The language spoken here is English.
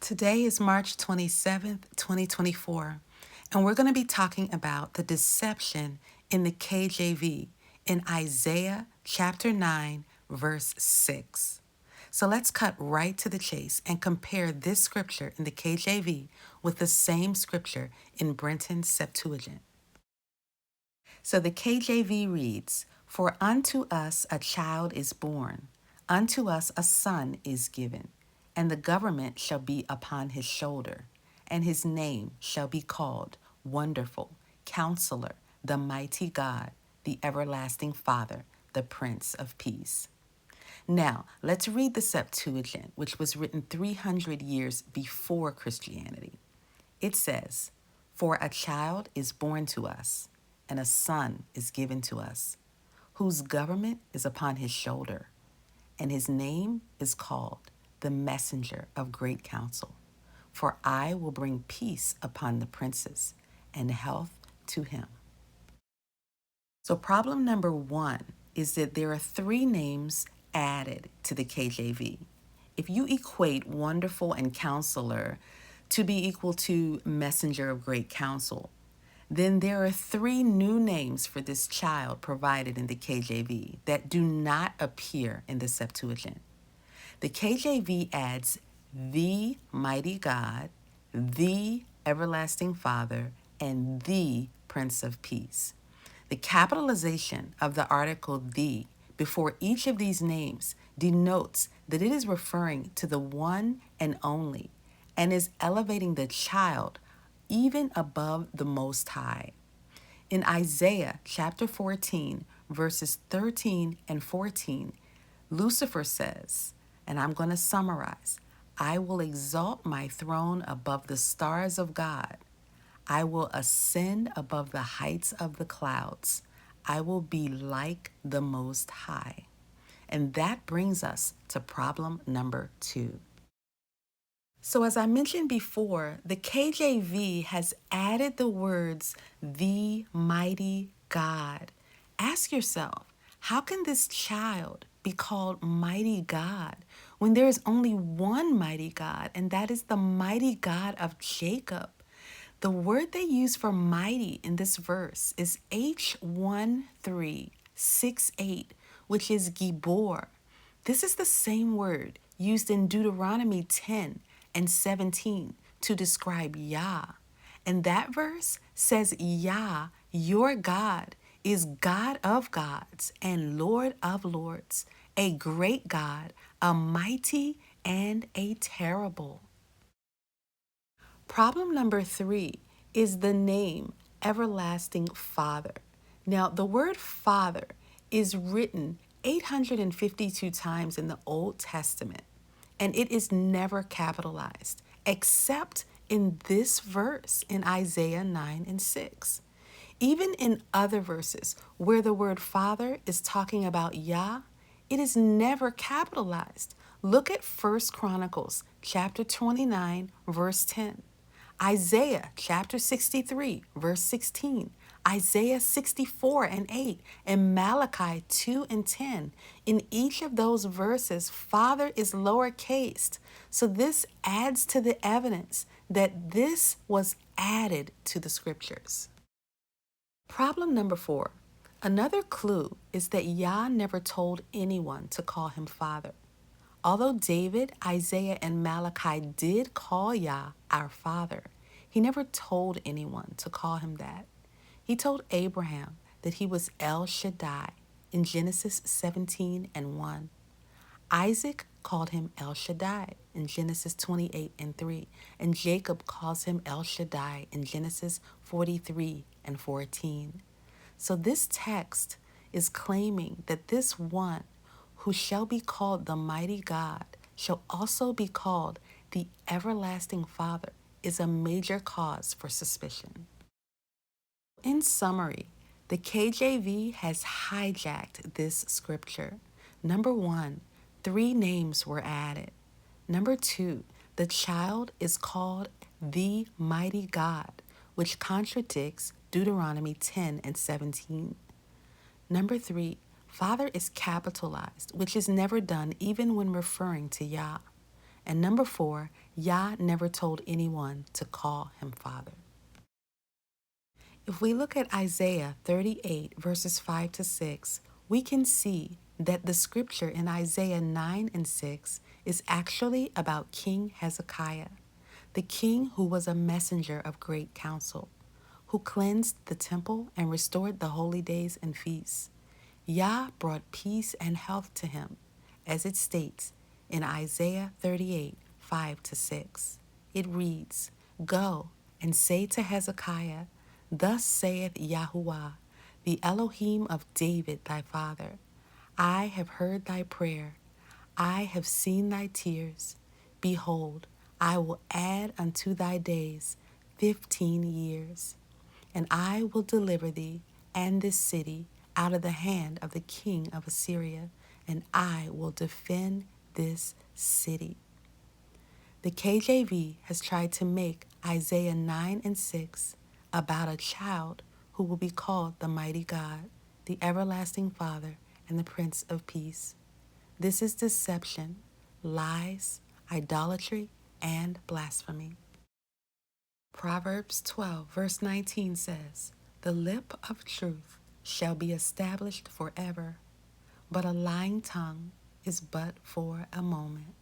Today is March 27th, 2024, and we're going to be talking about the deception in the KJV in Isaiah chapter 9, verse 6. So let's cut right to the chase and compare this scripture in the KJV with the same scripture in Brenton's Septuagint. So the KJV reads, "For unto us a child is born, unto us a son is given, and the government shall be upon his shoulder, and his name shall be called Wonderful, Counsellor, the Mighty God, the Everlasting Father, the Prince of Peace." Now, let's read the Septuagint, which was written 300 years before Christianity. It says, "For a child is born to us, and a son is given to us, whose government is upon his shoulder, and his name is called the Messenger of Great Counsel. For I will bring peace upon the princes, and health to him." So problem number one is that there are three names added to the KJV. If you equate Wonderful and Counselor to be equal to Messenger of Great Counsel, then there are three new names for this child provided in the KJV that do not appear in the Septuagint. The KJV adds the Mighty God, the Everlasting Father, and the Prince of Peace. The capitalization of the article "the" before each of these names denotes that it is referring to the one and only, and is elevating the child even above the Most High. In Isaiah chapter 14, verses 13 and 14, Lucifer says, and I'm going to summarize, "I will exalt my throne above the stars of God. I will ascend above the heights of the clouds. I will be like the Most High." And that brings us to problem number two. So as I mentioned before, the KJV has added the words, "the mighty God." Ask yourself, how can this child be called mighty God when there is only one mighty God, and that is the mighty God of Jacob? The word they use for mighty in this verse is H1368, which is Gibor. This is the same word used in Deuteronomy 10 and 17 to describe Yah. And that verse says Yah, your God, is God of gods and Lord of lords, a great God, a mighty and a terrible. Problem number three is the name Everlasting Father. Now, the word Father is written 852 times in the Old Testament, and it is never capitalized, except in this verse in Isaiah 9 and 6. Even in other verses where the word Father is talking about Yah, it is never capitalized. Look at 1 Chronicles chapter 29, verse 10. Isaiah chapter 63, verse 16, Isaiah 64 and 8, and Malachi 2 and 10. In each of those verses, Father is lowercased. So this adds to the evidence that this was added to the scriptures. Problem number four. Another clue is that Yah never told anyone to call him Father. Although David, Isaiah, and Malachi did call Yah our Father, he never told anyone to call him that. He told Abraham that he was El Shaddai in Genesis 17 and 1. Isaac called him El Shaddai in Genesis 28 and 3, and Jacob calls him El Shaddai in Genesis 43 and 14. So this text is claiming that this one who shall be called the mighty God shall also be called the everlasting Father is a major cause for suspicion. In summary, the KJV has hijacked this scripture. Number one, three names were added. Number two, the child is called the mighty God, which contradicts Deuteronomy 10 and 17. Number three, Father is capitalized, which is never done even when referring to Yah. And number 4, Yah never told anyone to call him Father. If we look at Isaiah 38, verses 5 to 6, we can see that the scripture in Isaiah 9 and 6 is actually about King Hezekiah, the king who was a messenger of great counsel, who cleansed the temple and restored the holy days and feasts. Yah brought peace and health to him, as it states in Isaiah 38, 5 to 6. It reads, "Go and say to Hezekiah, Thus saith Yahuwah, the Elohim of David thy father, I have heard thy prayer, I have seen thy tears. Behold, I will add unto thy days 15 years, and I will deliver thee and this city out of the hand of the king of Assyria, and I will defend this city." The KJV has tried to make Isaiah 9 and 6 about a child who will be called the mighty God, the everlasting Father, and the Prince of Peace. This is deception, lies, idolatry, and blasphemy. Proverbs 12, verse 19 says, "The lip of truth shall be established forever, but a lying tongue is but for a moment."